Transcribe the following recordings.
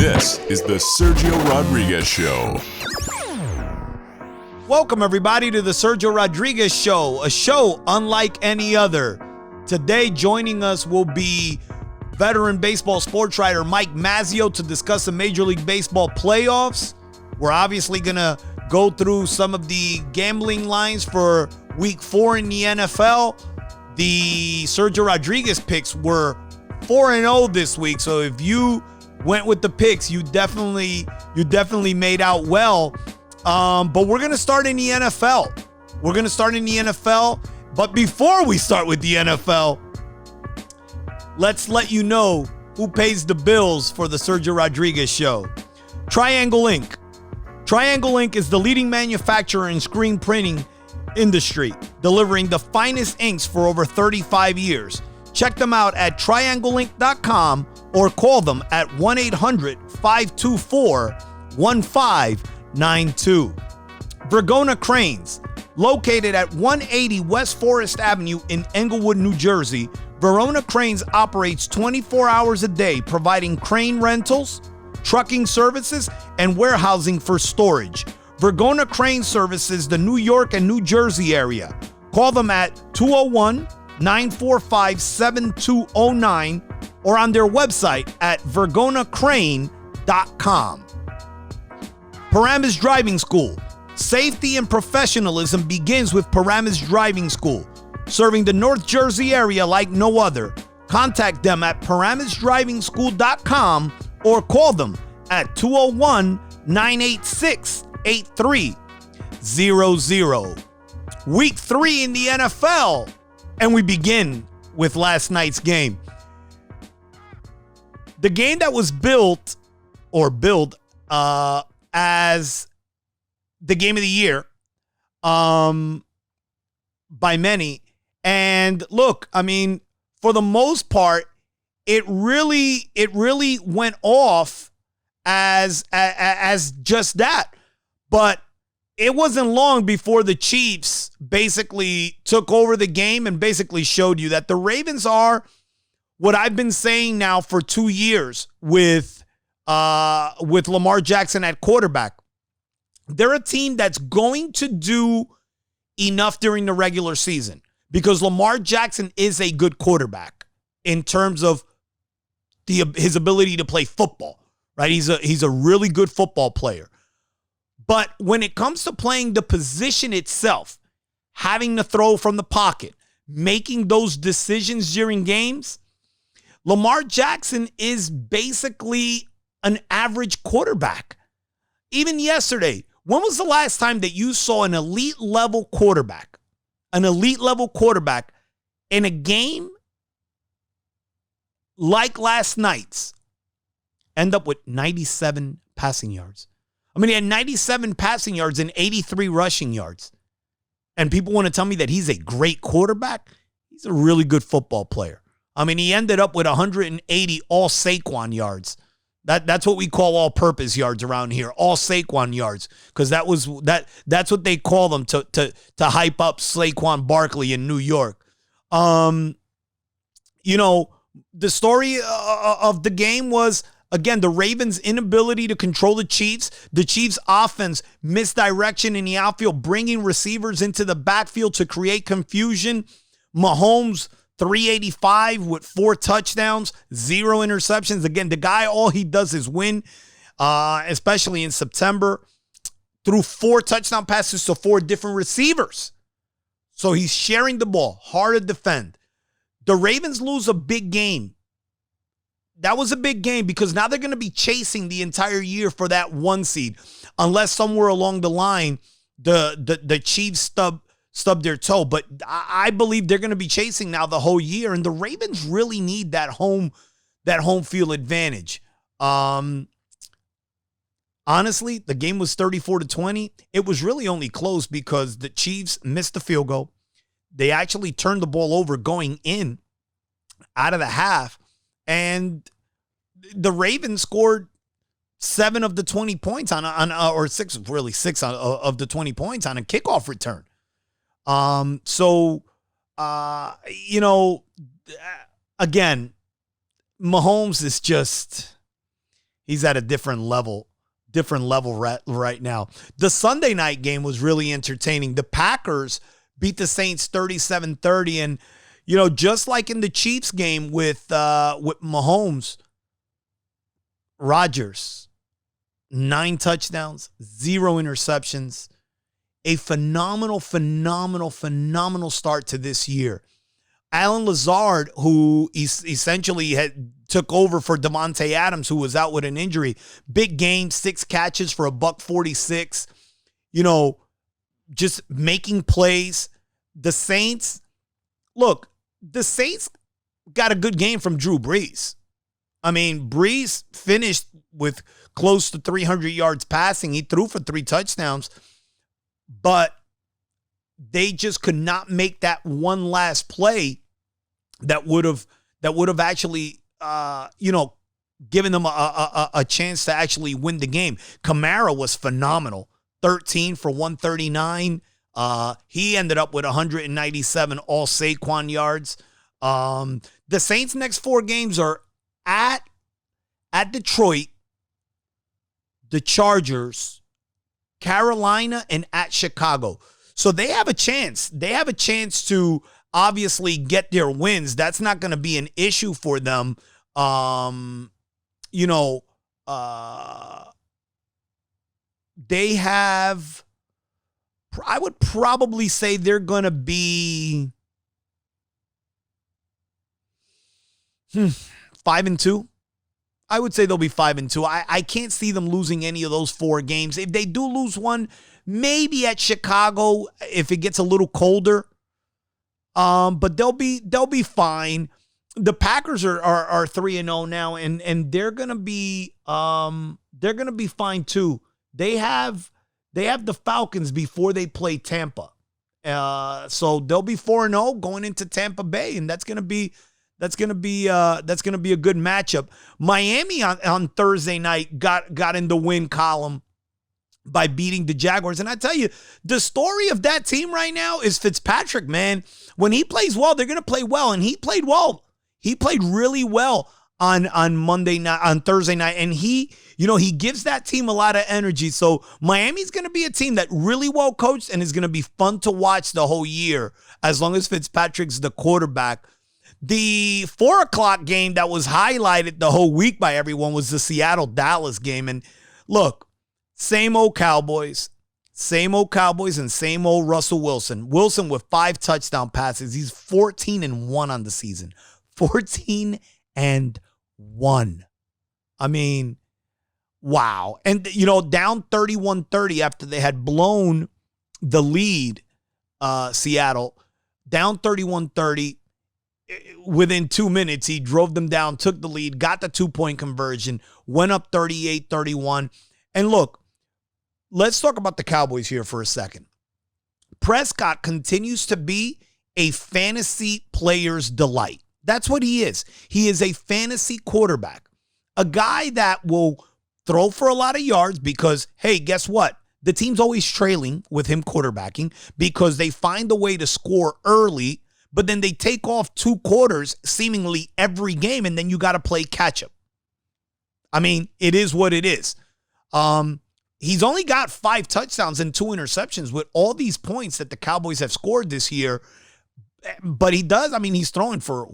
This is the Sergio Rodriguez Show. Welcome, everybody, to the Sergio Rodriguez Show, a show unlike any other. Today, joining us will be veteran baseball sports writer Mike Mazzeo to discuss the Major League Baseball playoffs. We're obviously going to go through some of the gambling lines for Week 4 in the NFL. The Sergio Rodriguez picks were 4-0 this week, so if you went with the picks, you definitely made out well. But we're going to start in the NFL. But before we start with the NFL, let's let you know who pays the bills for the Sergio Rodriguez Show. Triangle Ink. Triangle Ink is the leading manufacturer in screen printing industry, delivering the finest inks for over 35 years. Check them out at triangleink.com or call them at 1-800-524-1592. Bragona Cranes, located at 180 West Forest Avenue in Englewood, New Jersey, Verona Cranes operates 24 hours a day, providing crane rentals, trucking services, and warehousing for storage. Bragona Crane services the New York and New Jersey area. Call them at 201-945-7209 or on their website at vergonacrane.com. Paramus Driving School. Safety and professionalism begins with Paramus Driving School, serving the North Jersey area like no other. Contact them at paramusdrivingschool.com or call them at 201-986-8300. Week 3 in the NFL, and we begin with last night's game. The game that was billed as the game of the year by many. And look, I mean, for the most part, it really went off as just that. But it wasn't long before the Chiefs basically took over the game and basically showed you that the Ravens are what I've been saying now for 2 years with Lamar Jackson at quarterback. They're a team that's going to do enough during the regular season because Lamar Jackson is a good quarterback in terms of his ability to play football, right? He's a really good football player. But when it comes to playing the position itself, having to throw from the pocket, making those decisions during games, Lamar Jackson is basically an average quarterback. Even yesterday, when was the last time that you saw an elite level quarterback in a game like last night's end up with 97 passing yards? I mean, he had 97 passing yards and 83 rushing yards. And people want to tell me that he's a great quarterback? He's a really good football player. I mean, he ended up with 180 all Saquon yards. That's what we call all-purpose yards around here, all Saquon yards, because that's what they call them to hype up Saquon Barkley in New York. The story of the game was, again, the Ravens' inability to control the Chiefs. The Chiefs' offense misdirection in the outfield, bringing receivers into the backfield to create confusion. Mahomes, 385 with 4 touchdowns, 0 interceptions. Again, the guy, all he does is win, especially in September. Threw 4 touchdown passes to 4 different receivers. So he's sharing the ball, hard to defend. The Ravens lose a big game. That was a big game because now they're going to be chasing the entire year for that 1 seed. Unless somewhere along the line, the Chiefs stub their toe. But I believe they're going to be chasing now the whole year. And the Ravens really need that home field advantage. Honestly, the game was 34-20. It was really only close because the Chiefs missed the field goal. They actually turned the ball over going in out of the half. And the Ravens scored 7 of the 20 points on six of the 20 points on a kickoff return. Again, Mahomes is just, he's at a different level right now. The Sunday night game was really entertaining. The Packers beat the Saints 37-30, and just like in the Chiefs game with Mahomes, Rodgers, 9 touchdowns, 0 interceptions, a phenomenal start to this year. Alan Lazard, who essentially took over for Devontae Adams, who was out with an injury. Big game, 6 catches for $146. Just making plays. The Saints got a good game from Drew Brees. I mean, Brees finished with close to 300 yards passing. He threw for 3 touchdowns, but they just could not make that one last play that would have actually, given them a chance to actually win the game. Kamara was phenomenal. 13 for 139. He ended up with 197 all Saquon yards. The Saints' next 4 games are at Detroit, the Chargers, Carolina, and at Chicago. So they have a chance. They have a chance to obviously get their wins. That's not going to be an issue for them. They have, I would probably say they're going to be 5-2. I would say they'll be 5-2. I can't see them losing any of those 4 games. If they do lose one, maybe at Chicago if it gets a little colder. But they'll be fine. The Packers are 3-0 now, and they're gonna be fine too. They have the Falcons before they play Tampa. So they'll be 4-0 going into Tampa Bay, and that's gonna be a good matchup. Miami on Thursday night got in the win column by beating the Jaguars. And I tell you, the story of that team right now is Fitzpatrick, man. When he plays well, they're going to play well. And he played well. He played really well on Monday night, on Thursday night. And he gives that team a lot of energy. So Miami's going to be a team that really well coached and is going to be fun to watch the whole year as long as Fitzpatrick's the quarterback. The 4:00 game that was highlighted the whole week by everyone was the Seattle-Dallas game. And look, same old Cowboys, and same old Russell Wilson. Wilson with 5 touchdown passes. He's 14-1 on the season. 14-1. I mean, wow. And, down 31-30 after they had blown the lead, Seattle, down 31-30. Within 2 minutes, he drove them down, took the lead, got the 2-point conversion, went up 38-31. And look, let's talk about the Cowboys here for a second. Prescott continues to be a fantasy player's delight. That's what he is. He is a fantasy quarterback. A guy that will throw for a lot of yards because, hey, guess what? The team's always trailing with him quarterbacking because they find a way to score early, but then they take off 2 quarters seemingly every game, and then you got to play catch up. I mean, it is what it is. He's only got 5 touchdowns and 2 interceptions with all these points that the Cowboys have scored this year. But he's throwing for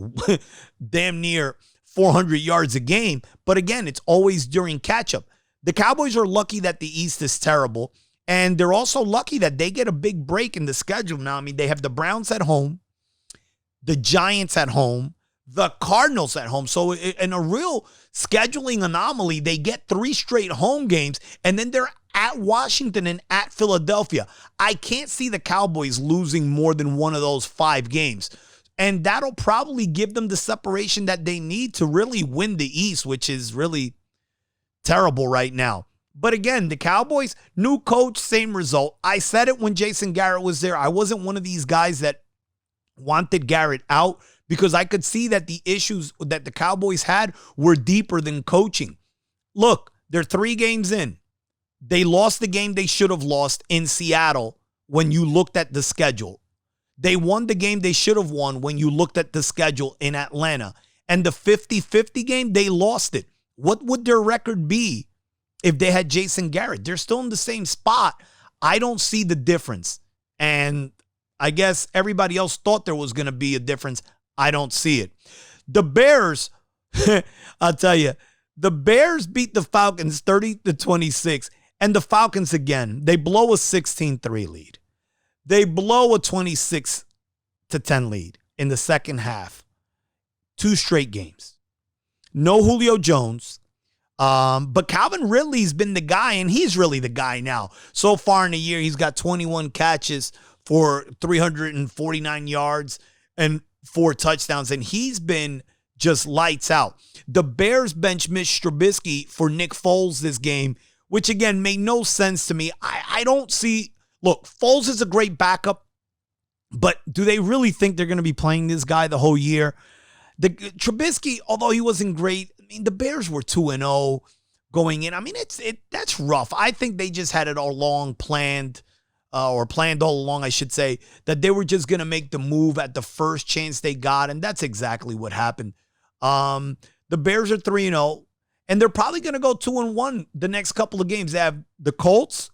damn near 400 yards a game. But again, it's always during catch-up. The Cowboys are lucky that the East is terrible. And they're also lucky that they get a big break in the schedule now. I mean, they have the Browns at home, the Giants at home, the Cardinals at home. So in a real scheduling anomaly, they get 3 straight home games, and then they're at Washington and at Philadelphia. I can't see the Cowboys losing more than one of those 5 games. And that'll probably give them the separation that they need to really win the East, which is really terrible right now. But again, the Cowboys, new coach, same result. I said it when Jason Garrett was there. I wasn't one of these guys that wanted Garrett out because I could see that the issues that the Cowboys had were deeper than coaching. Look, they're 3 games in. They lost the game they should have lost in Seattle when you looked at the schedule. They won the game they should have won when you looked at the schedule in Atlanta. And the 50-50 game, they lost it. What would their record be if they had Jason Garrett? They're still in the same spot. I don't see the difference. And I guess everybody else thought there was going to be a difference. I don't see it. The Bears, I'll tell you, the Bears beat the Falcons 30-26. And the Falcons, again, they blow a 16-3 lead. They blow a 26-10 lead in the second half. 2 straight games. No Julio Jones. But Calvin Ridley's been the guy, and he's really the guy now. So far in the year, he's got 21 catches for 349 yards and 4 touchdowns, and he's been just lights out. The Bears bench Mitch Trubisky for Nick Foles this game, which, again, made no sense to me. I don't see... Look, Foles is a great backup, but do they really think they're going to be playing this guy the whole year? Trubisky, although he wasn't great, I mean, the Bears were 2-0 going in. I mean, that's rough. I think they just had it all along planned, or planned all along, I should say, that they were just going to make the move at the first chance they got, and that's exactly what happened. The Bears are 3-0, and they're probably going to go 2-1 the next couple of games. They have the Colts,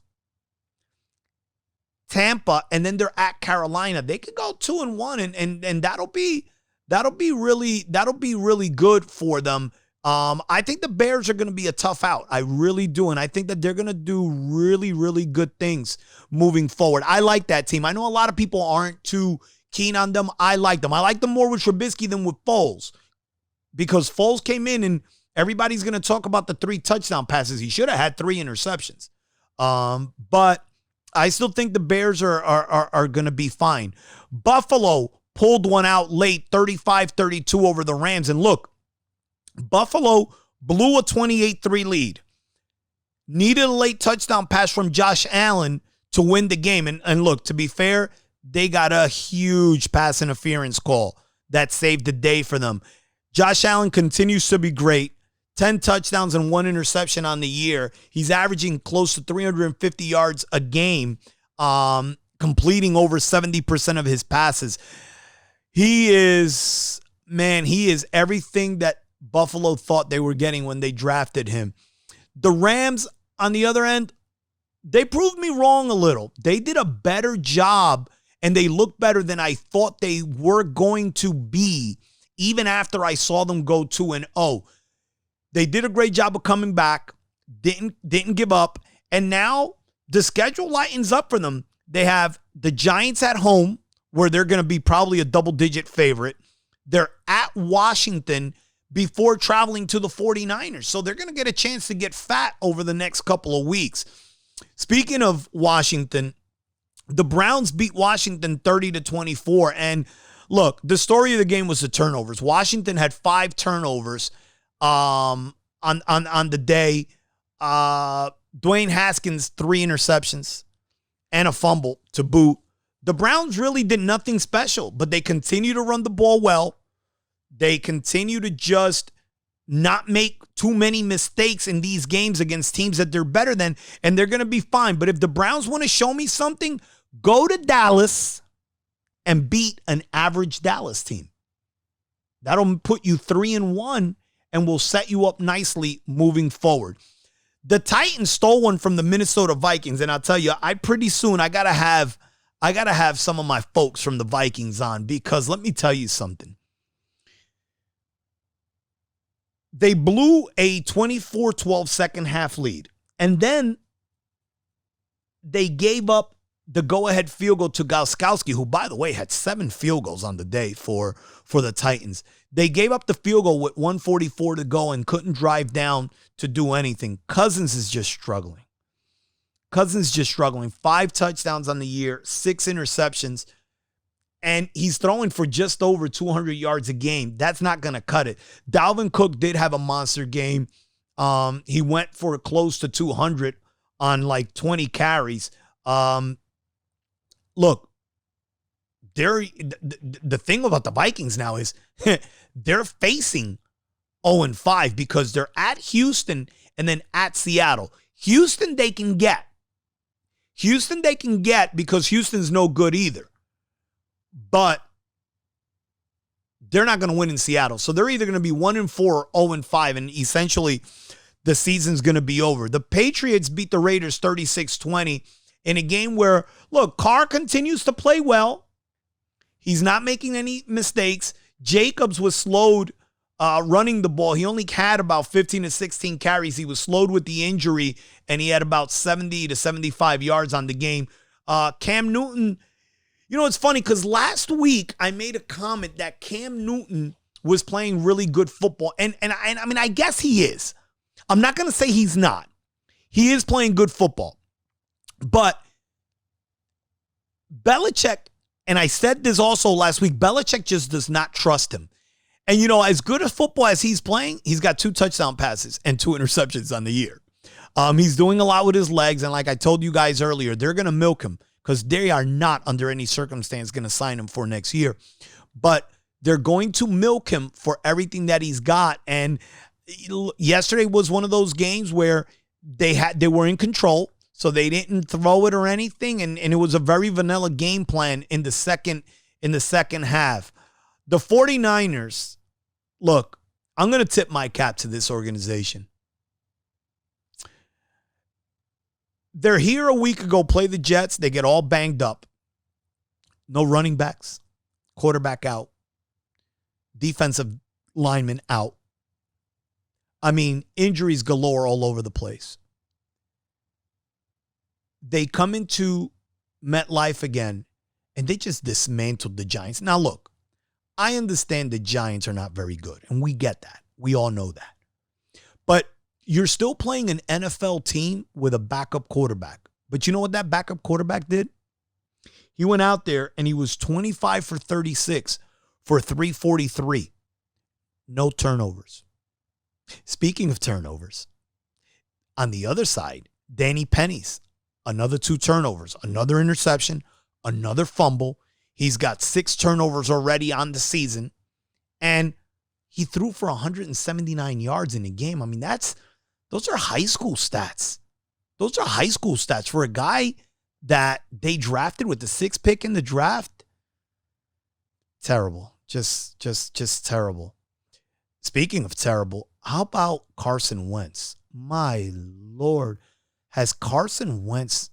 Tampa, and then they're at Carolina. They could go 2-1, and that'll be really good for them. I think the Bears are going to be a tough out. I really do. And I think that they're going to do really, really good things moving forward. I like that team. I know a lot of people aren't too keen on them. I like them. I like them more with Trubisky than with Foles, because Foles came in and everybody's going to talk about the 3 touchdown passes. He should have had 3 interceptions. But I still think the Bears are going to be fine. Buffalo pulled one out late, 35-32 over the Rams. And look, Buffalo blew a 28-3 lead. Needed a late touchdown pass from Josh Allen to win the game. And look, to be fair, they got a huge pass interference call that saved the day for them. Josh Allen continues to be great. 10 touchdowns and 1 interception on the year. He's averaging close to 350 yards a game, completing over 70% of his passes. He is everything that Buffalo thought they were getting when they drafted him. The Rams, on the other end, they proved me wrong a little. They did a better job, and they looked better than I thought they were going to be, even after I saw them go 2-0. They did a great job of coming back, didn't give up, and now the schedule lightens up for them. They have the Giants at home, where they're going to be probably a double-digit favorite. They're at Washington before traveling to the 49ers. So they're going to get a chance to get fat over the next couple of weeks. Speaking of Washington, the Browns beat Washington 30-24. And look, the story of the game was the turnovers. Washington had 5 turnovers on the day. Dwayne Haskins, 3 interceptions and a fumble to boot. The Browns really did nothing special, but they continue to run the ball well. They continue to just not make too many mistakes in these games against teams that they're better than, and they're going to be fine. But if the Browns want to show me something, go to Dallas and beat an average Dallas team. That'll put you 3-1 and will set you up nicely moving forward. The Titans stole one from the Minnesota Vikings, and I'll tell you, pretty soon I gotta have some of my folks from the Vikings on, because let me tell you something. They blew a 24-12 second half lead, and then they gave up the go-ahead field goal to Gostkowski, who, by the way, had 7 field goals on the day for the Titans. They gave up the field goal with 1:44 to go and couldn't drive down to do anything. Cousins is just struggling. 5 touchdowns on the year, 6 interceptions, and he's throwing for just over 200 yards a game. That's not going to cut it. Dalvin Cook did have a monster game. He went for close to 200 on like 20 carries. Look, the thing about the Vikings now is they're facing 0-5 because they're at Houston and then at Seattle. Houston they can get because Houston's no good either. But they're not going to win in Seattle. So they're either going to be 1-4 or 0-5, and essentially the season's going to be over. The Patriots beat the Raiders 36-20 in a game where, look, Carr continues to play well. He's not making any mistakes. Jacobs was slowed running the ball. He only had about 15 to 16 carries. He was slowed with the injury, and he had about 70 to 75 yards on the game. Cam Newton, you know, it's funny because last week I made a comment that Cam Newton was playing really good football. And I mean, I guess he is. I'm not going to say he's not. He is playing good football. But Belichick, and I said this also last week, Belichick just does not trust him. And, you know, as good a football as he's playing, he's got 2 touchdown passes and 2 interceptions on the year. He's doing a lot with his legs. And like I told you guys earlier, they're going to milk him because they are not under any circumstance going to sign him for next year. But they're going to milk him for everything that he's got. And yesterday was one of those games where they were in control. So they didn't throw it or anything. And it was a very vanilla game plan in the second half. The 49ers, look, I'm going to tip my cap to this organization. They're here a week ago, play the Jets. They get all banged up. No running backs. Quarterback out. Defensive lineman out. I mean, injuries galore all over the place. They come into MetLife again, and they just dismantled the Giants. Now, look, I understand the Giants are not very good, and we get that. We all know that. But you're still playing an NFL team with a backup quarterback. But you know what that backup quarterback did? He went out there, and he was 25 for 36 for 343. No turnovers. Speaking of turnovers, on the other side, Danny Pennies, another 2 turnovers, another interception, another fumble. He's got 6 turnovers already on the season, and he threw for 179 yards in the game. I mean, those are high school stats. Those are high school stats for a guy that they drafted with the 6th pick in the draft. Terrible. Just terrible. Speaking of terrible, how about Carson Wentz? My Lord, has Carson Wentz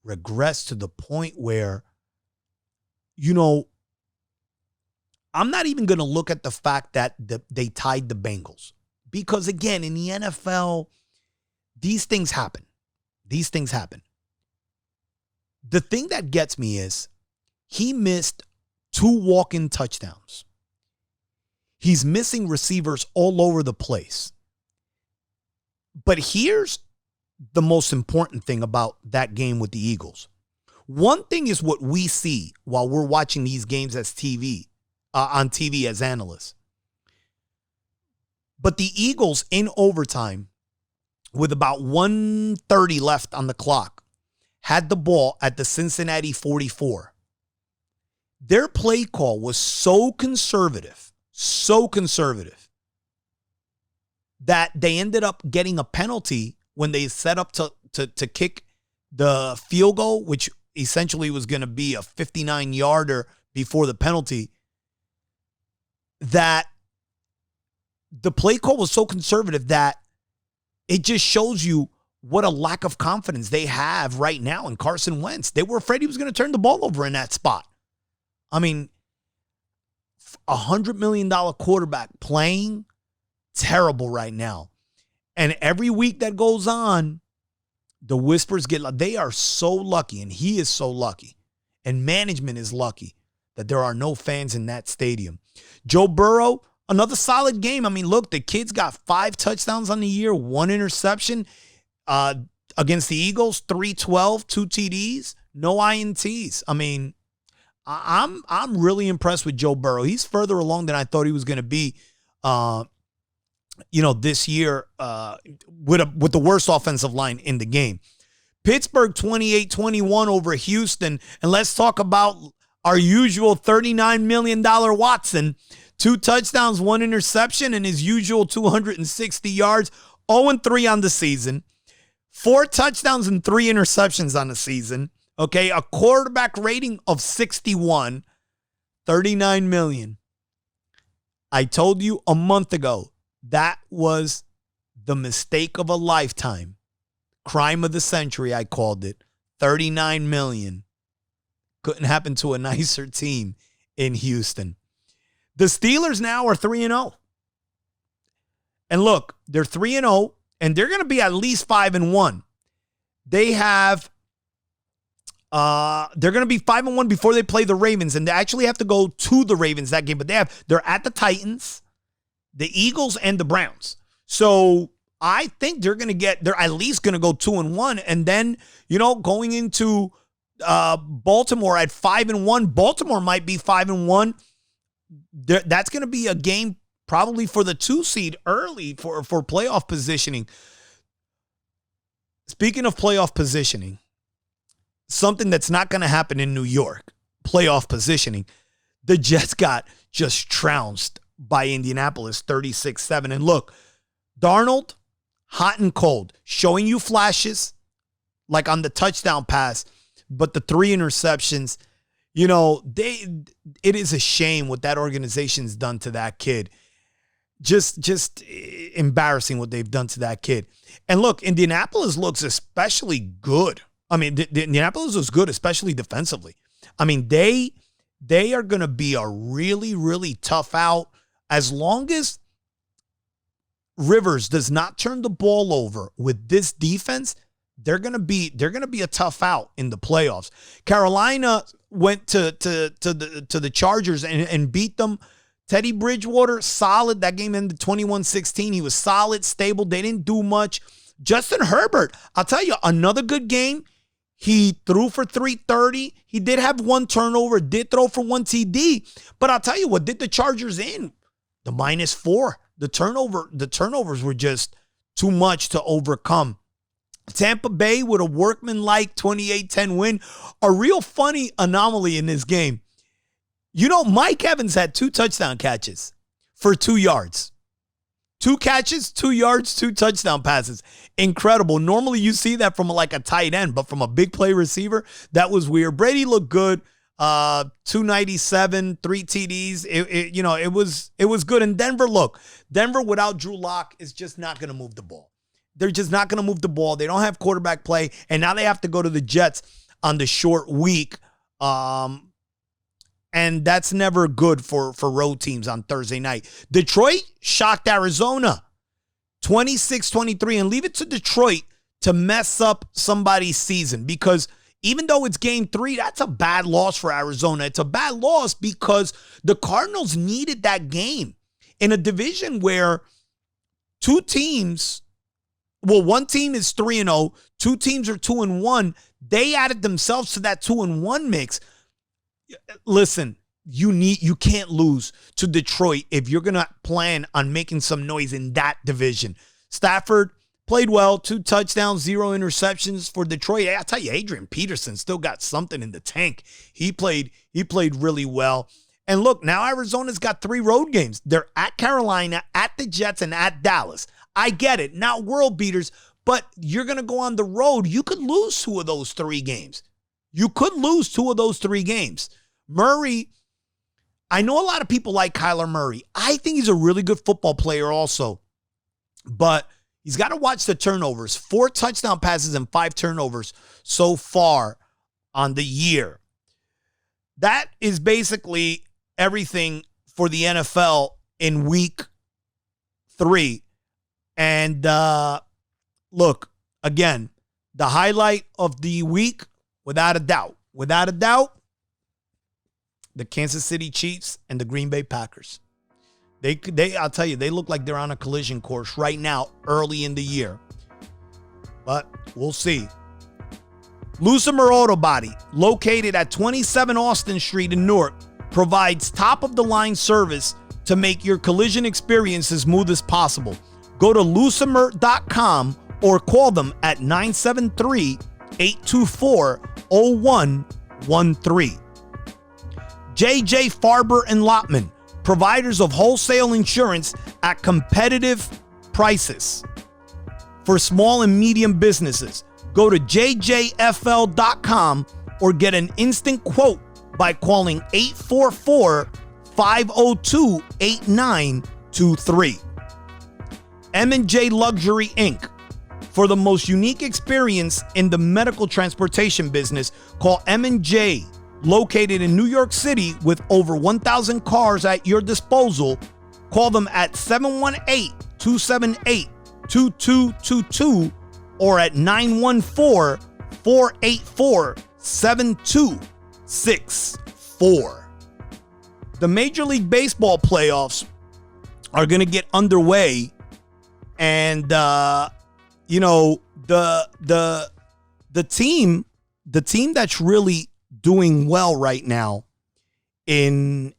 regressed to the point where, you know, I'm not even going to look at the fact that they tied the Bengals. Because, again, in the NFL, these things happen. These things happen. The thing that gets me is he missed 2 walk-in touchdowns. He's missing receivers all over the place. But here's the most important thing about that game with the Eagles. One thing is what we see while we're watching these games as on TV as analysts. But the Eagles in overtime, with about 1:30 left on the clock, had the ball at the Cincinnati 44. Their play call was so conservative, that they ended up getting a penalty when they set up to kick the field goal, which essentially was going to be a 59-yarder before the penalty, that the play call was so conservative that it just shows you what a lack of confidence they have right now in Carson Wentz. They were afraid he was going to turn the ball over in that spot. I mean, $100 million quarterback playing terrible right now. And every week that goes on, the whispers get, they are so lucky, and he is so lucky, and management is lucky that there are no fans in that stadium. Joe Burrow, another solid game. I mean, look, the kid's got 5 touchdowns on the year, 1 interception against the Eagles, 312, 2 TDs, no INTs. I mean, I'm really impressed with Joe Burrow. He's further along than I thought he was going to be. This year with the worst offensive line in the game. Pittsburgh 28-21 over Houston. And let's talk about our usual $39 million Watson. 2 touchdowns, 1 interception, and his usual 260 yards. 0-3 on the season. 4 touchdowns and 3 interceptions on the season. Okay, a quarterback rating of 61. $39 million. I told you a month ago, that was the mistake of a lifetime. Crime of the century, I called it. $39 million. Couldn't happen to a nicer team in Houston. The Steelers now are 3-0. And look, they're 3-0, and they're going to be at least 5-1. They're going to be 5-1 before they play the Ravens, and they actually have to go to the Ravens that game. But they're at the Titans, the Eagles, and the Browns. So I think they're at least going to go 2-1, and then going into Baltimore at 5-1. Baltimore might be 5-1. That's going to be a game probably for the 2 seed early for playoff positioning. Speaking of playoff positioning, something that's not going to happen in New York, playoff positioning. The Jets got just trounced by Indianapolis 36-7. And look, Darnold, hot and cold, showing you flashes like on the touchdown pass, but the 3 interceptions, it is a shame what that organization's done to that kid. Just embarrassing what they've done to that kid. And look, Indianapolis looks especially good. I mean, Indianapolis was good, especially defensively. I mean, they are going to be a really, really tough out as long as Rivers does not turn the ball over with this defense. They're going to be a tough out in the playoffs. Carolina went to the Chargers and beat them. Teddy Bridgewater, solid. That game ended 21-16. He was solid, stable. They didn't do much. Justin Herbert, I'll tell you, another good game. He threw for 330. He did have 1 turnover, did throw for 1 TD. But I'll tell you what did the Chargers in? The -4. The turnovers were just too much to overcome. Tampa Bay with a workmanlike 28-10 win. A real funny anomaly in this game. Mike Evans had 2 touchdown catches for 2 yards. 2 catches, 2 yards, 2 touchdown passes. Incredible. Normally you see that from like a tight end, but from a big play receiver, that was weird. Brady looked good. 297, 3 TDs. It was good. And Denver without Drew Lock is just not going to move the ball. They're just not going to move the ball. They don't have quarterback play. And now they have to go to the Jets on the short week. And that's never good for road teams on Thursday night. Detroit shocked Arizona 26-23, and leave it to Detroit to mess up somebody's season, because even though it's game 3, that's a bad loss for Arizona. It's a bad loss because the Cardinals needed that game in a division where 2 teams, one team is 3-0, 2 teams are 2-1. They added themselves to that 2-1 mix. Listen, you can't lose to Detroit if you're going to plan on making some noise in that division. Stafford played well, 2 touchdowns, 0 interceptions for Detroit. I'll tell you, Adrian Peterson still got something in the tank. He played really well. And look, now Arizona's got 3 road games. They're at Carolina, at the Jets, and at Dallas. I get it, not world beaters, but you're going to go on the road. You could lose 2 of those 3 games. Murray, I know a lot of people like Kyler Murray. I think he's a really good football player also. But he's got to watch the turnovers. 4 touchdown passes and 5 turnovers so far on the year. That is basically everything for the NFL in week 3. And look, again, the highlight of the week, without a doubt, the Kansas City Chiefs and the Green Bay Packers. I'll tell you, they look like they're on a collision course right now, early in the year. But we'll see. Lucimer Auto Body, located at 27 Austin Street in Newark, provides top-of-the-line service to make your collision experience as smooth as possible. Go to lucimer.com or call them at 973-824-0113. JJ Farber and Lotman, providers of wholesale insurance at competitive prices for small and medium businesses. Go to jjfl.com or get an instant quote by calling 844 502-8923. M&J Luxury Inc. For the most unique experience in the medical transportation business, call M&J, located in New York City with over 1,000 cars at your disposal. Call them at 718-278-2222 or at 914-484-7264. The Major League Baseball playoffs are going to get underway, and you know, the team that's really doing well right now in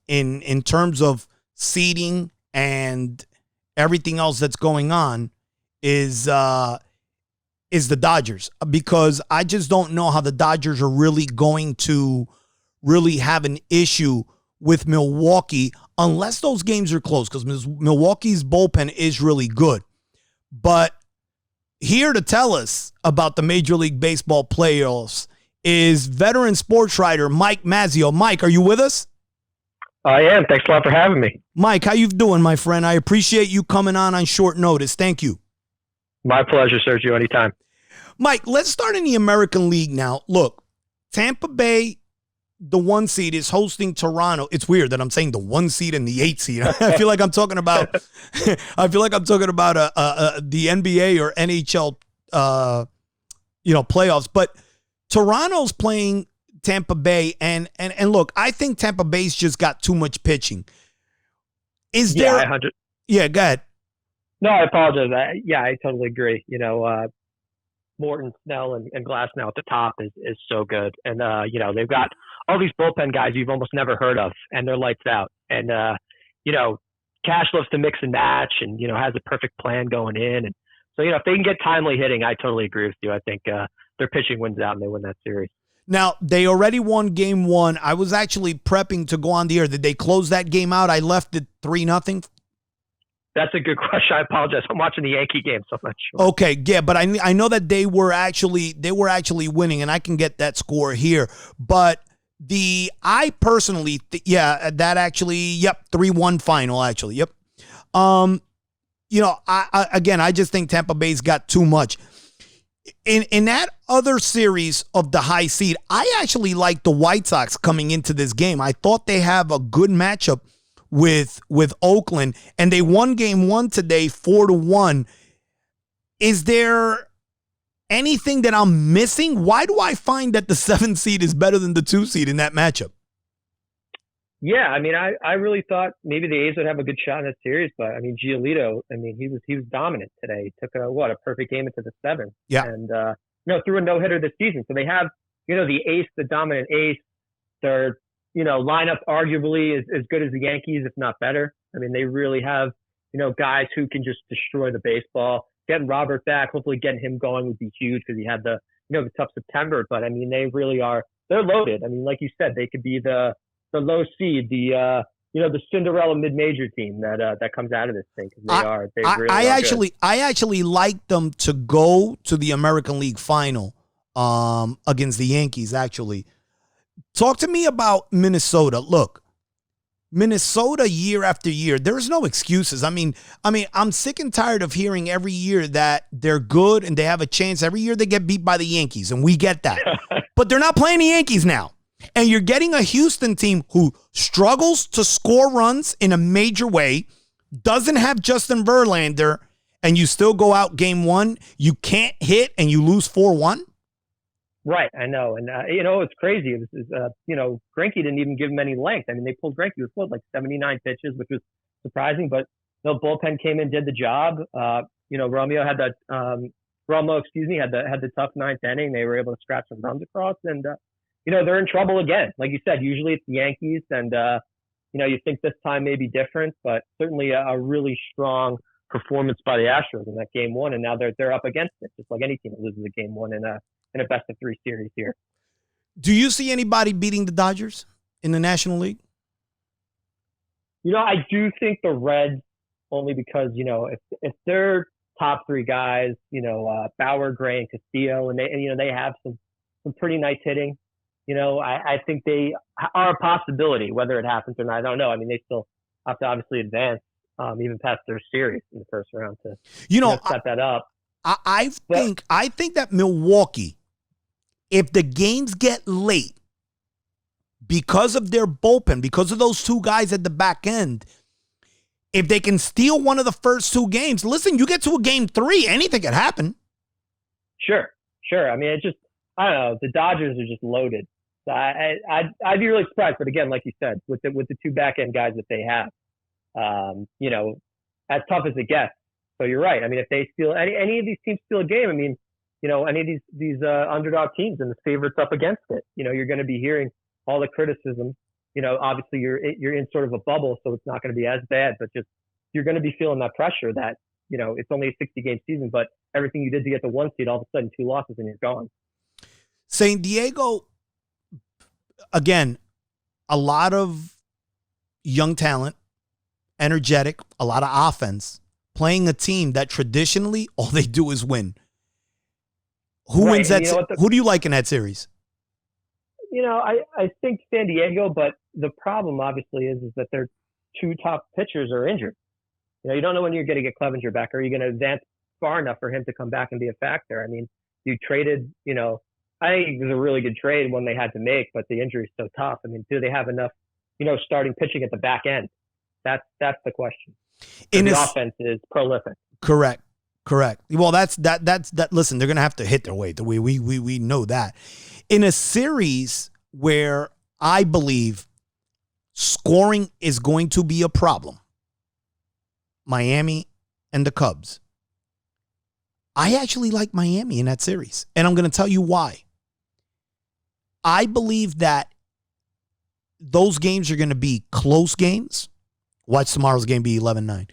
terms of seeding and everything else that's going on is the Dodgers, because I just don't know how the Dodgers are really going to really have an issue with Milwaukee unless those games are close, because Milwaukee's bullpen is really good. But here to tell us about the Major League Baseball playoffs is veteran sports writer Mike Mazzeo. Mike, are you with us? I am. Thanks a lot for having me. Mike, how you doing, my friend? I appreciate you coming on short notice. Thank you. My pleasure, Sergio. Anytime. Mike, let's start in the American League now. Look, Tampa Bay, the 1 seed, is hosting Toronto. It's weird that I'm saying the 1 seed and the 8 seed. I feel like I'm talking about the NBA or NHL playoffs. But Toronto's playing Tampa Bay, and look, I think Tampa Bay's just got too much pitching. Is there? Yeah, go ahead. No, I apologize. I totally agree. Morton, Snell, and Glass now at the top is so good. And, they've got all these bullpen guys you've almost never heard of, and they're lights out. And, Cash loves to mix and match and, has a perfect plan going in. And so, if they can get timely hitting, I totally agree with you. I think their pitching wins out and they win that series. Now, they already won game 1. I was actually prepping to go on the air. Did they close that game out? I left it 3-0. That's a good question. I apologize. I'm watching the Yankee game, so I'm not sure. Okay, yeah, but I know that they were actually winning, and I can get that score here. But I personally, that actually, 3-1 final actually. Yep. I just think Tampa Bay's got too much. In that other series of the high seed, I actually like the White Sox coming into this game. I thought they have a good matchup with Oakland, and they won game 1 today 4-1. Is there anything that I'm missing? Why do I find that the 7 seed is better than the 2 seed in that matchup? Yeah, I really thought maybe the A's would have a good shot in that series, but Giolito, he was dominant today. He took a perfect game into the 7th. Yeah. And threw a no-hitter this season. So they have, the ace, the dominant ace. Their lineup arguably is as good as the Yankees, if not better. They really have, guys who can just destroy the baseball. Getting Robert back, hopefully getting him going would be huge because he had the tough September. But they really are. They're loaded. Like you said, they could be the low seed, the Cinderella mid-major team that comes out of this thing. Because they really are good. I actually like them to go to the American League final against the Yankees. Actually, talk to me about Minnesota. Look, Minnesota year after year, there's no excuses. I'm sick and tired of hearing every year that they're good and they have a chance. Every year they get beat by the Yankees, and we get that. But they're not playing the Yankees now. And you're getting a Houston team who struggles to score runs in a major way, doesn't have Justin Verlander, and you still go out game 1. You can't hit, and you lose 4-1. Right, I know. And, it's crazy. Greinke didn't even give him any length. They pulled Greinke with 79 pitches, which was surprising, but the bullpen came in, did the job. Romo had the tough 9th inning. They were able to scratch some runs across, and they're in trouble again. Like you said, usually it's the Yankees, and you think this time may be different, but certainly a really strong performance by the Astros in that game 1, and now they're up against it, just like any team that loses a game 1 in a best of 3 series here. Do you see anybody beating the Dodgers in the National League? I do think the Reds, only because if their top 3 guys, Bauer, Gray, and Castillo, and they have some pretty nice hitting. I think they are a possibility. Whether it happens or not, I don't know. I mean, they still have to obviously advance, even past their series in the first round to set that up. I think that Milwaukee, if the games get late because of their bullpen, because of those two guys at the back end, if they can steal one of the first two games, listen, you get to a game 3, anything can happen. Sure. I mean, I don't know. The Dodgers are just loaded. So I'd be really surprised. But again, like you said, with the two back end guys that they have, as tough as it gets. So you're right. I mean, if they steal any of these teams steal a game, I mean, any of these underdog teams and the favorites up against it, you're going to be hearing all the criticism. Obviously you're in sort of a bubble, so it's not going to be as bad, but just you're going to be feeling that pressure that, it's only a 60-game season, but everything you did to get the 1 seed, all of a sudden 2 losses and you're gone. San Diego, again, a lot of young talent, energetic, a lot of offense, playing a team that traditionally all they do is win. Who wins that? Who do you like in that series? I think San Diego, but the problem obviously is that their 2 top pitchers are injured. You don't know when you're going to get Clevenger back. Are you going to advance far enough for him to come back and be a factor? I mean, you traded, I think it was a really good trade when they had to make, but the injury is so tough. I mean, do they have enough, starting pitching at the back end? That's the question. The offense is prolific. Correct. Well, that's that. Listen, they're going to have to hit their weight. We know that. In a series where I believe scoring is going to be a problem, Miami and the Cubs, I actually like Miami in that series. And I'm going to tell you why. I believe that those games are going to be close games. Watch tomorrow's game be 11-9.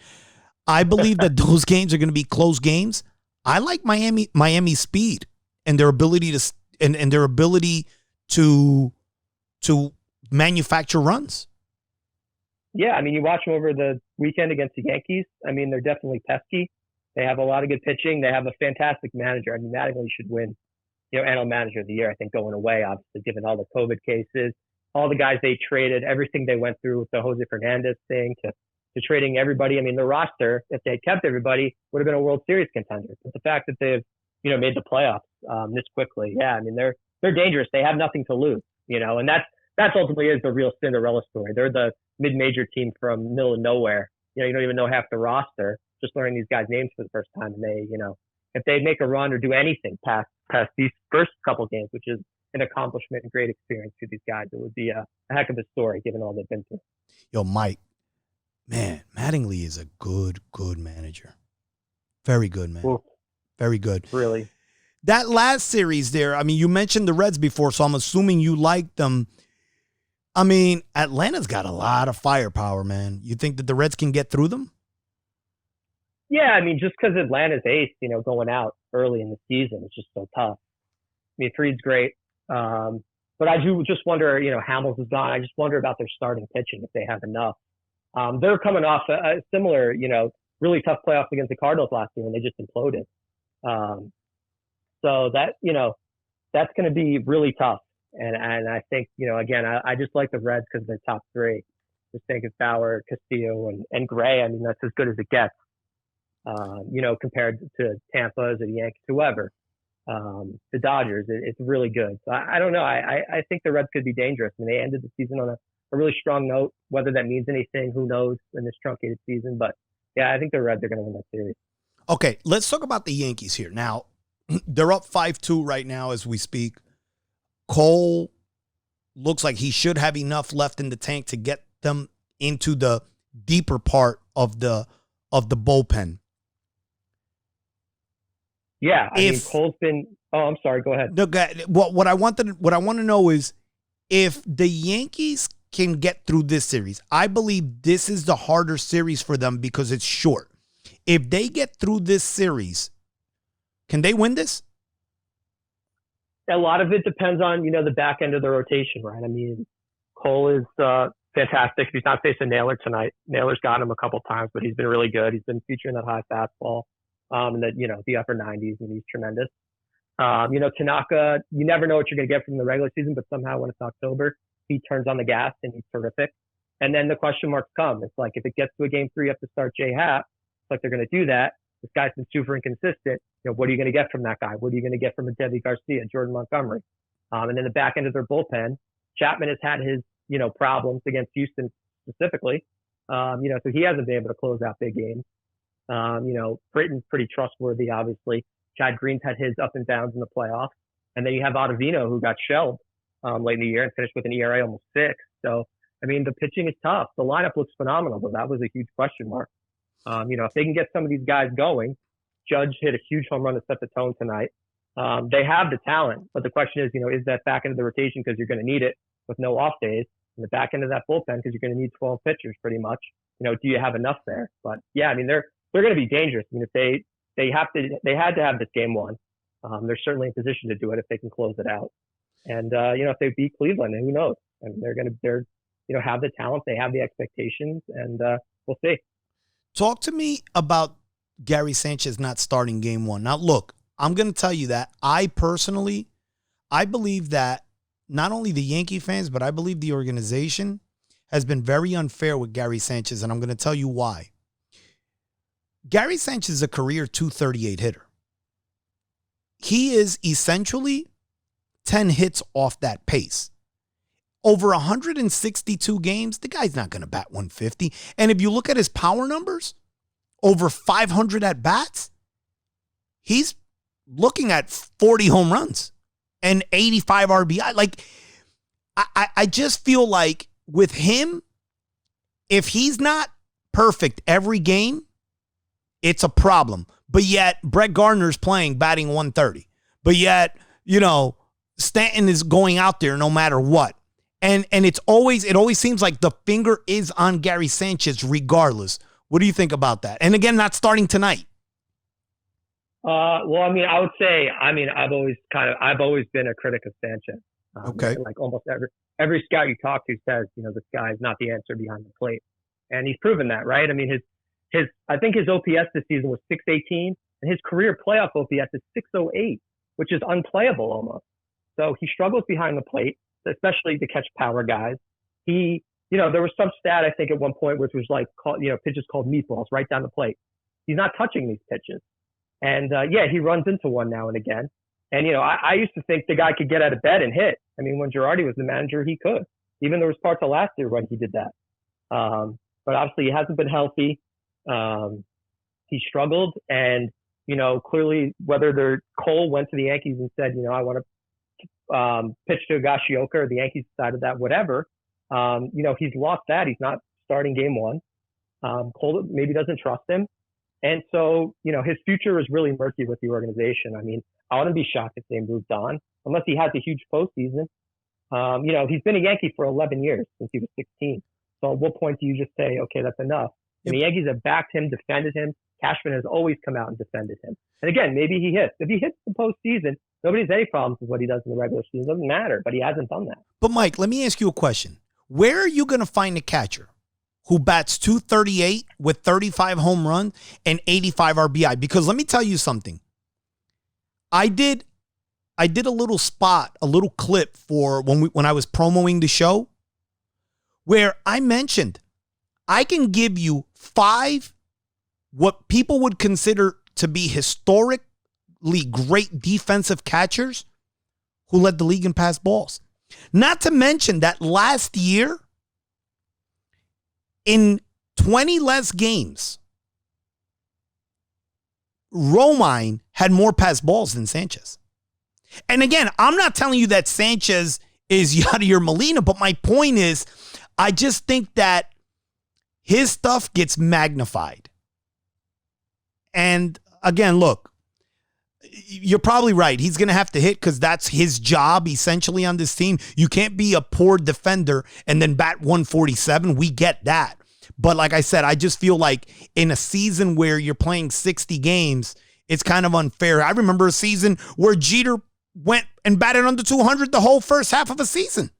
I believe that those games are going to be close games. I like Miami's speed and their ability to manufacture runs. Yeah, I mean, you watch them over the weekend against the Yankees. I mean, they're definitely pesky. They have a lot of good pitching. They have a fantastic manager. I mean, Mattingly should win, NL Manager of the Year, I think, going away, obviously, given all the COVID cases, all the guys they traded, everything they went through with the Jose Fernandez thing to trading everybody. I mean, the roster, if they had kept everybody, would have been a World Series contender. But the fact that they've, made the playoffs this quickly, yeah, I mean, they're dangerous. They have nothing to lose, and that's ultimately is the real Cinderella story. They're the mid-major team from middle of nowhere. You don't even know half the roster, just learning these guys' names for the first time. And they, if they make a run or do anything past these first couple games, which is an accomplishment and great experience for these guys, it would be a heck of a story given all they've been through. Yo, Mike, man, Mattingly is a good manager. Very good, man. Ooh, very good. Really. That last series there, I mean, you mentioned the Reds before, so I'm assuming you liked them. I mean, Atlanta's got a lot of firepower, man. You think that the Reds can get through them? Yeah, I mean, just because Atlanta's ace, going out early in the season, it's just so tough. I mean, Fried's great. But I do just wonder, Hamels is gone. I just wonder about their starting pitching, if they have enough. They're coming off a similar, really tough playoffs against the Cardinals last year when they just imploded. So that, that's going to be really tough. And I think, again, I just like the Reds because they're top 3. Just think of Bauer, Castillo, and Gray. I mean, that's as good as it gets, compared to Tampa's or the Yankees, whoever. The Dodgers, it's really good. So I don't know. I think the Reds could be dangerous. I mean, they ended the season on a really strong note. Whether that means anything, who knows in this truncated season. But, yeah, I think the Reds are going to win that series. Okay, let's talk about the Yankees here. Now, they're up 5-2 right now as we speak. Cole looks like he should have enough left in the tank to get them into the deeper part of the bullpen. Yeah, I mean, Cole's been. Oh, I'm sorry. Go ahead. No, what I want to know is if the Yankees can get through this series. I believe this is the harder series for them because it's short. If they get through this series, can they win this? A lot of it depends on, the back end of the rotation, right? I mean, Cole is fantastic. He's not facing Naylor tonight. Naylor's gotten him a couple times, but he's been really good. He's been featuring that high fastball, and the upper 90s, and he's tremendous. Tanaka, you never know what you're going to get from the regular season, but somehow when it's October, he turns on the gas and he's terrific. And then the question marks come. It's like if it gets to a game 3, you have to start Jay Happ. It's like they're going to do that. This guy's been super inconsistent. What are you going to get from that guy? What are you going to get from a Debbie Garcia, Jordan Montgomery? And then the back end of their bullpen, Chapman has had his, problems against Houston specifically. So he hasn't been able to close out big games. Britton's pretty trustworthy, obviously. Chad Green's had his up and downs in the playoffs. And then you have Ottavino, who got shelled late in the year and finished with an ERA almost 6. So, the pitching is tough. The lineup looks phenomenal, but that was a huge question mark. If they can get some of these guys going, Judge hit a huge home run to set the tone tonight. They have the talent, but the question is, is that back end of the rotation because you're going to need it with no off days, and the back end of that bullpen because you're going to need 12 pitchers pretty much. Do you have enough there? But yeah, they're going to be dangerous. If they had to have this game won, they're certainly in position to do it if they can close it out. And if they beat Cleveland, who knows? They're have the talent, they have the expectations, and we'll see. Talk to me about Gary Sanchez not starting game 1. Now, look, I'm going to tell you that I believe that not only the Yankee fans, but I believe the organization has been very unfair with Gary Sanchez, and I'm going to tell you why. Gary Sanchez is a career .238 hitter. He is essentially 10 hits off that pace. Over 162 games, the guy's not going to bat 150. And if you look at his power numbers, over 500 at-bats, he's looking at 40 home runs and 85 RBI. Like, I just feel like with him, if he's not perfect every game, it's a problem. But yet, Brett Gardner's playing, batting 130. But yet, Stanton is going out there no matter what. And it always seems like the finger is on Gary Sanchez regardless. What do you think about that? And again, not starting tonight. I would say, I've always been a critic of Sanchez. Okay. Like almost every scout you talk to says, this guy's not the answer behind the plate. And he's proven that, right? I think his OPS this season was 618, and his career playoff OPS is 608, which is unplayable almost. So he struggles behind the plate, especially to catch power guys. He, there was some stat I think at one point which was like, pitches called meatballs right down the plate. He's not touching these pitches. And he runs into one now and again. And, I used to think the guy could get out of bed and hit. When Girardi was the manager, he could. Even there was parts of last year when he did that. But obviously he hasn't been healthy. He struggled. And, clearly whether Cole went to the Yankees and said, I want to pitch to Higashioka, or the Yankees decided that, whatever. He's lost that. He's not starting game 1. Cole maybe doesn't trust him. And so, his future is really murky with the organization. I wouldn't be shocked if they moved on, unless he has a huge postseason. He's been a Yankee for 11 years since he was 16. So at what point do you just say, okay, that's enough? And the Yankees have backed him, defended him. Cashman has always come out and defended him. And again, maybe he hits. If he hits the postseason, nobody has any problems with what he does in the regular season. It doesn't matter, but he hasn't done that. But Mike, let me ask you a question. Where are you going to find a catcher who bats .238 with 35 home runs and 85 RBI? Because let me tell you something. I did a little spot, a little clip for when I was promoting the show, where I mentioned I can give you 5 what people would consider to be historically great defensive catchers who led the league in passed balls. Not to mention that last year, in 20 less games, Romine had more passed balls than Sanchez. And again, I'm not telling you that Sanchez is Yadier Molina, but my point is, I just think that his stuff gets magnified. And again, look, you're probably right. He's going to have to hit because that's his job essentially on this team. You can't be a poor defender and then bat 147. We get that. But like I said, I just feel like in a season where you're playing 60 games, it's kind of unfair. I remember a season where Jeter went and batted under 200 the whole first half of a season.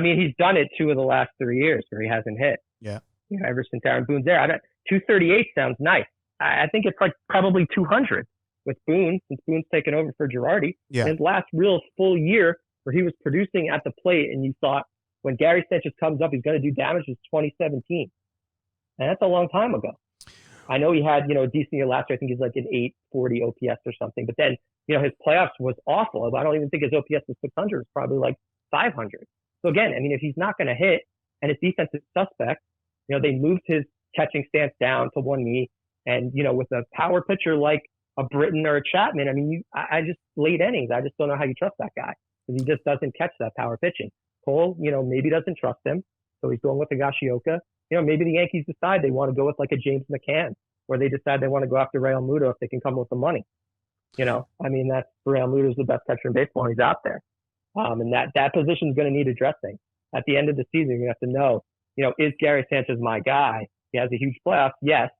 He's done it 2 of the last 3 years where he hasn't hit. Yeah. Ever since Aaron Boone's there. 238 sounds nice. I think it's like probably 200. with Boone, since Boone's taken over for Girardi. Yeah. His last real full year where he was producing at the plate, and you thought when Gary Sanchez comes up, he's going to do damage, was 2017. And that's a long time ago. I know he had, a decent year last year. I think he's like an 840 OPS or something. But then, his playoffs was awful. I don't even think his OPS was 600. It's probably like 500. So again, I mean, if he's not going to hit and his defense is suspect, they moved his catching stance down to one knee. And, with a power pitcher like a Britton or a Chapman, I mean, I just late innings. I just don't know how you trust that guy because he just doesn't catch that power pitching. Cole, maybe doesn't trust him. So he's going with Higashioka. Maybe the Yankees decide they want to go with like a James McCann, or they decide they want to go after Real Muto if they can come with the money. I mean, that's Real Muto's the best catcher in baseball. He's out there. And that position is going to need addressing. At the end of the season, you have to know, is Gary Sanchez my guy? He has a huge playoff. Yes.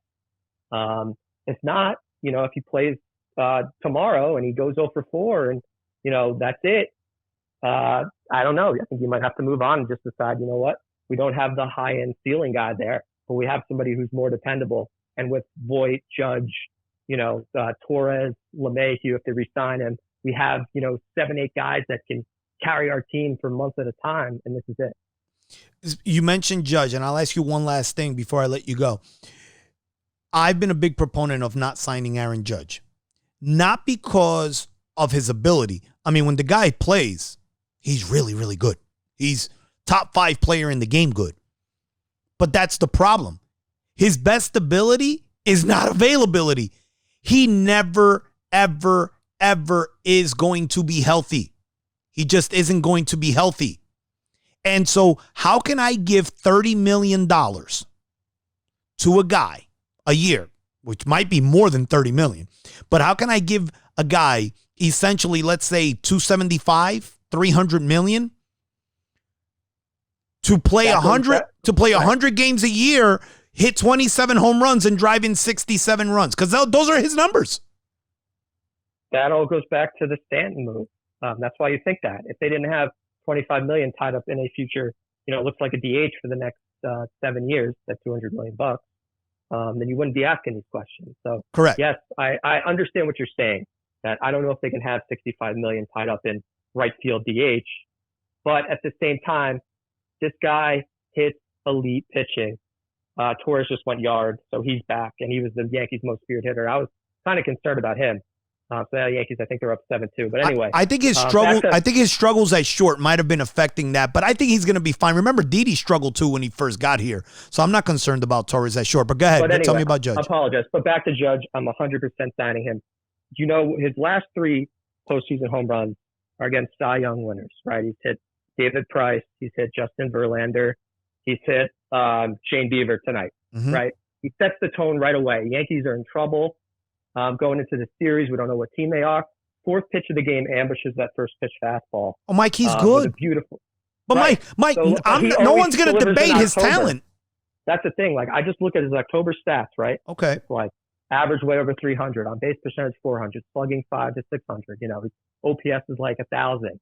If not, if he plays tomorrow and he goes 0 for 4 and, that's it. I don't know. I think you might have to move on and just decide, you know what? We don't have the high-end ceiling guy there, but we have somebody who's more dependable. And with Voit, Judge, Torres, LeMahieu, if they re-sign him, we have, 7-8 guys that can carry our team for months at a time, and this is it. You mentioned Judge, and I'll ask you one last thing before I let you go. I've been a big proponent of not signing Aaron Judge. Not because of his ability. I mean, when the guy plays, he's really, really good. He's top 5 player in the game good. But that's the problem. His best ability is not availability. He never, ever, ever is going to be healthy. He just isn't going to be healthy. And so how can I give $30 million to a guy a year, which might be more than $30 million, but how can I give a guy essentially, let's say 275, 300 million to play 100 games a year, hit 27 home runs and drive in 67 runs? Because those are his numbers. That all goes back to the Stanton move. That's why you think that. If they didn't have 25 million tied up in a future, it looks like a DH for the next 7 years, that's $200 million bucks, then you wouldn't be asking these questions. So correct. Yes, I understand what you're saying, that I don't know if they can have 65 million tied up in right field DH, but at the same time, this guy hits elite pitching. Torres just went yard, so he's back, and he was the Yankees' most feared hitter. I was kind of concerned about him. So the Yankees, I think they're up 7-2. But anyway, I think his struggle. I think his struggles at short might have been affecting that, but I think he's going to be fine. Remember, Didi struggled too when he first got here, so I'm not concerned about Torres at short. But go ahead, anyway, tell me about Judge. I apologize, but back to Judge, I'm 100% signing him. His last 3 postseason home runs are against Cy Young winners, right? He's hit David Price, he's hit Justin Verlander, he's hit Shane Bieber tonight, right? He sets the tone right away. Yankees are in trouble. Going into the series, we don't know what team they are. 4th pitch of the game ambushes that first pitch fastball. Oh, Mike, he's good. Beautiful. But right. Mike, so, no one's going to debate his talent. That's the thing. Like, I just look at his October stats, right? Okay. It's like average way over 300, on base percentage 400, slugging 5 to 600. His OPS is like 1,000.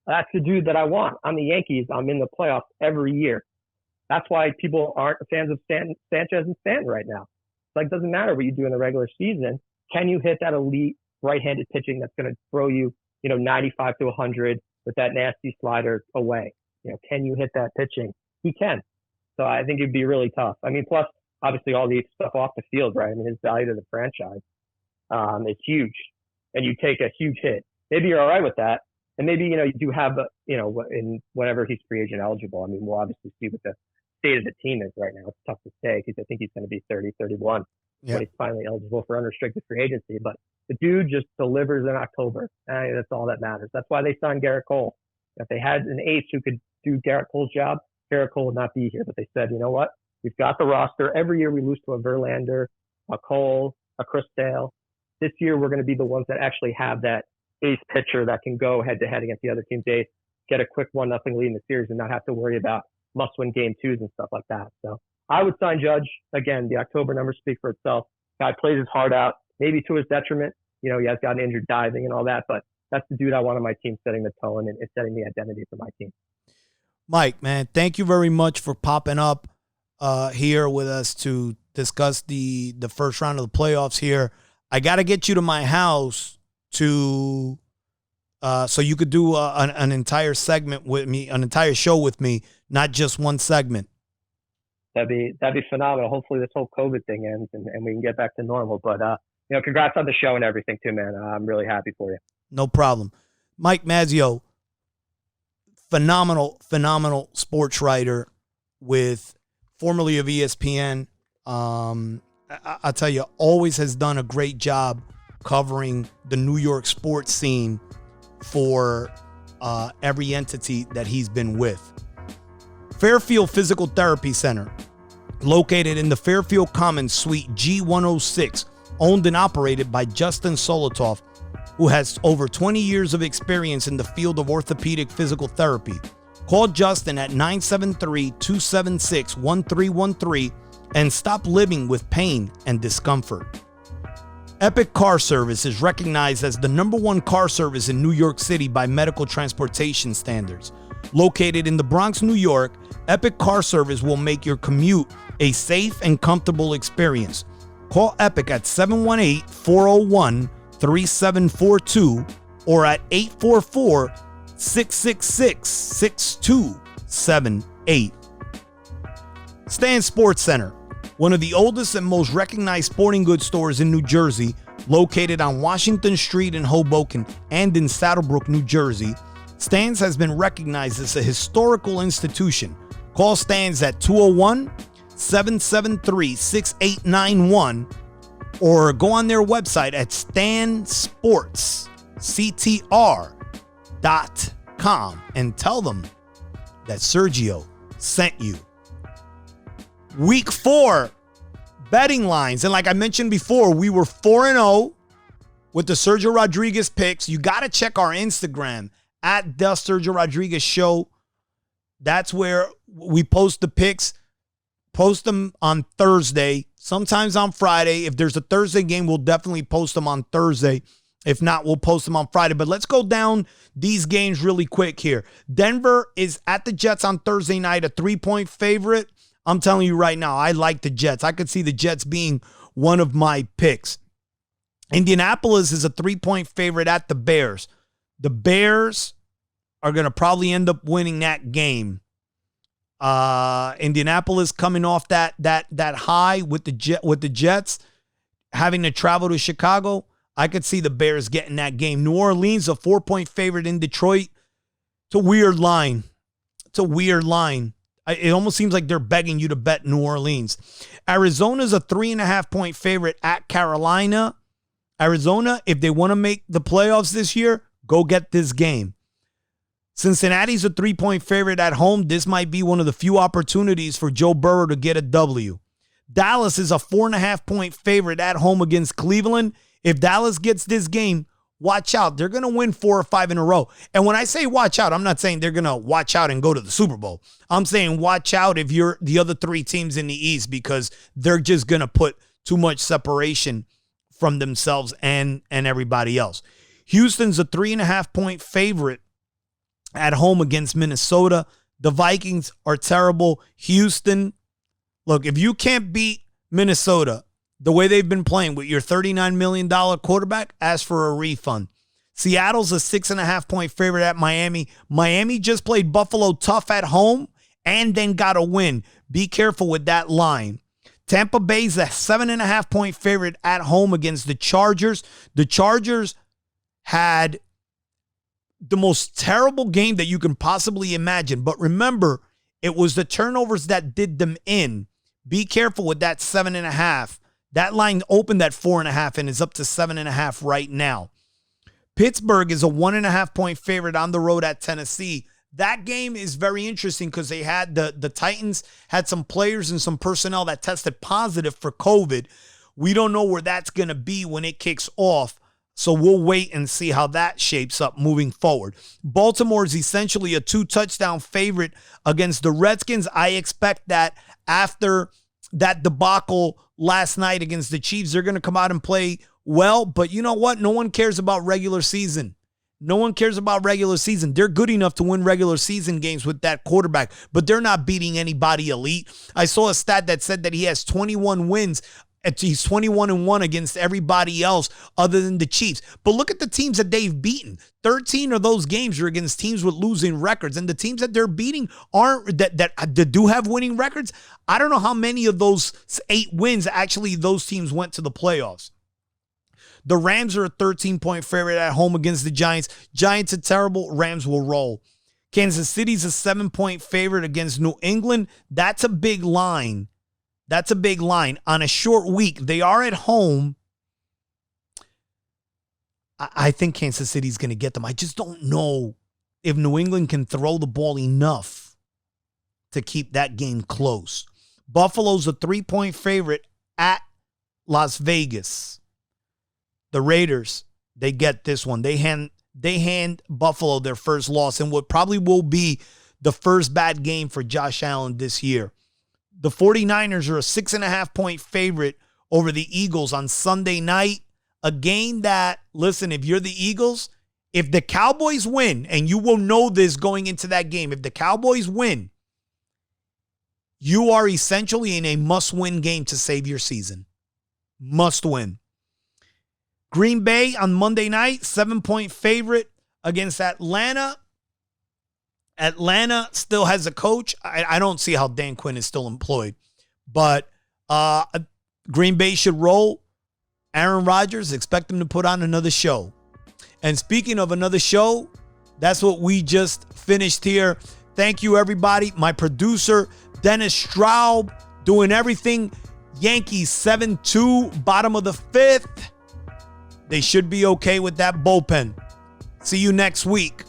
That's the dude that I want. I'm the Yankees. I'm in the playoffs every year. That's why people aren't fans of Sanchez and Stanton right now. It's like, it doesn't matter what you do in the regular season. Can you hit that elite right-handed pitching that's going to throw you, 95 to 100 with that nasty slider away? Can you hit that pitching? He can. So I think it'd be really tough. I mean, plus obviously all the stuff off the field, right? I mean, his value to the franchise is huge, and you take a huge hit. Maybe you're all right with that, and maybe you do have in whenever he's free agent eligible. I mean, we'll obviously see what the state of the team is right now. It's tough to say because I think he's going to be 30, 31. When he's finally eligible for unrestricted free agency. But the dude just delivers in October. That's all that matters. That's why they signed Garrett Cole. If they had an ace who could do Garrett Cole's job, Garrett Cole would not be here. But they said, you know what? We've got the roster. Every year we lose to a Verlander, a Cole, a Chris Sale. This year we're going to be the ones that actually have that ace pitcher that can go head-to-head against the other team's ace, get a quick 1-0 lead in the series and not have to worry about must-win game 2s and stuff like that. So I would sign Judge. Again, the October numbers speak for itself. Guy plays his heart out, maybe to his detriment. He has gotten injured diving and all that, but that's the dude I want on my team setting the tone and setting the identity for my team. Mike, man, thank you very much for popping up here with us to discuss the first round of the playoffs here. I got to get you to my house to so you could do an entire segment with me, an entire show with me, not just one segment. That'd be phenomenal. Hopefully this whole COVID thing ends and we can get back to normal. But congrats on the show and everything too, man. I'm really happy for you. No problem. Mike Mazzeo, phenomenal sports writer with formerly of ESPN. I'll tell you, always has done a great job covering the New York sports scene for every entity that he's been with. Fairfield Physical Therapy Center, located in the Fairfield Commons Suite G106, owned and operated by Justin Solotoff, who has over 20 years of experience in the field of orthopedic physical therapy. Call Justin at 973-276-1313 and stop living with pain and discomfort. Epic Car Service is recognized as the #1 car service in New York City by medical transportation standards. Located in the Bronx, New York, Epic Car Service will make your commute a safe and comfortable experience. Call Epic at 718-401-3742 or at 844-666-6278. Stan Sports Center, one of the oldest and most recognized sporting goods stores in New Jersey, located on Washington Street in Hoboken and in Saddlebrook, New Jersey. Stan's has been recognized as a historical institution. Call Stan's at 201-773-6891 or go on their website at stansportsctr.com and tell them that Sergio sent you. Week 4 betting lines. And like I mentioned before, we were 4-0 with the Sergio Rodriguez picks. You got to check our Instagram at the Sergio Rodriguez Show. That's where we post the picks. Post them on Thursday, sometimes on Friday. If there's a Thursday game, we'll definitely post them on Thursday. If not, we'll post them on Friday. But let's go down these games really quick here. Denver is at the Jets on Thursday night, a 3-point favorite. I'm telling you right now, I like the Jets. I could see the Jets being one of my picks. Indianapolis is a 3-point favorite at the Bears. The Bears are going to probably end up winning that game. Indianapolis coming off that high with the Jets, having to travel to Chicago. I could see the Bears getting that game. New Orleans, a 4-point favorite in Detroit. It's a weird line. It almost seems like they're begging you to bet New Orleans. Arizona's a 3.5-point favorite at Carolina. Arizona, if they want to make the playoffs this year, go get this game. Cincinnati's a 3-point favorite at home. This might be one of the few opportunities for Joe Burrow to get a W. Dallas is a 4.5-point favorite at home against Cleveland. If Dallas gets this game, watch out. They're going to win 4 or 5 in a row. And when I say watch out, I'm not saying they're going to watch out and go to the Super Bowl. I'm saying watch out if you're the other 3 teams in the East, because they're just going to put too much separation from themselves and everybody else. Houston's a 3.5-point favorite at home against Minnesota. The Vikings are terrible. Houston, look, if you can't beat Minnesota the way they've been playing with your $39 million quarterback, ask for a refund. Seattle's a 6.5-point favorite at Miami. Miami just played Buffalo tough at home and then got a win. Be careful with that line. Tampa Bay's a 7.5-point favorite at home against the Chargers. The Chargers had the most terrible game that you can possibly imagine. But remember, it was the turnovers that did them in. Be careful with that 7.5. That line opened at 4.5 and is up to 7.5 right now. Pittsburgh is a 1.5-point favorite on the road at Tennessee. That game is very interesting because they had the Titans had some players and some personnel that tested positive for COVID. We don't know where that's going to be when it kicks off. So we'll wait and see how that shapes up moving forward. Baltimore is essentially a 2-touchdown favorite against the Redskins. I expect that after that debacle last night against the Chiefs, they're going to come out and play well. But you know what? No one cares about regular season. No one cares about regular season. They're good enough to win regular season games with that quarterback, but they're not beating anybody elite. I saw a stat that said that he has 21 wins He's 21-1 against everybody else other than the Chiefs. But look at the teams that they've beaten. 13 of those games are against teams with losing records. And the teams that they're beating aren't that do have winning records. I don't know how many of those 8 wins actually those teams went to the playoffs. The Rams are a 13-point favorite at home against the Giants. Giants are terrible. Rams will roll. Kansas City's a 7-point favorite against New England. That's a big line. That's a big line. On a short week, they are at home. I think Kansas City's going to get them. I just don't know if New England can throw the ball enough to keep that game close. Buffalo's a 3-point favorite at Las Vegas. The Raiders, they get this one. They hand Buffalo their first loss in what probably will be the first bad game for Josh Allen this year. The 49ers are a 6.5-point favorite over the Eagles on Sunday night. A game that, listen, if you're the Eagles, if the Cowboys win, and you will know this going into that game, if the Cowboys win, you are essentially in a must-win game to save your season. Must win. Green Bay on Monday night, 7-point favorite against Atlanta. Atlanta still has a coach. I don't see how Dan Quinn is still employed. But Green Bay should roll. Aaron Rodgers, expect him to put on another show. And speaking of another show, that's what we just finished here. Thank you, everybody. My producer, Dennis Straub, doing everything. Yankees 7-2, bottom of the 5th. They should be okay with that bullpen. See you next week.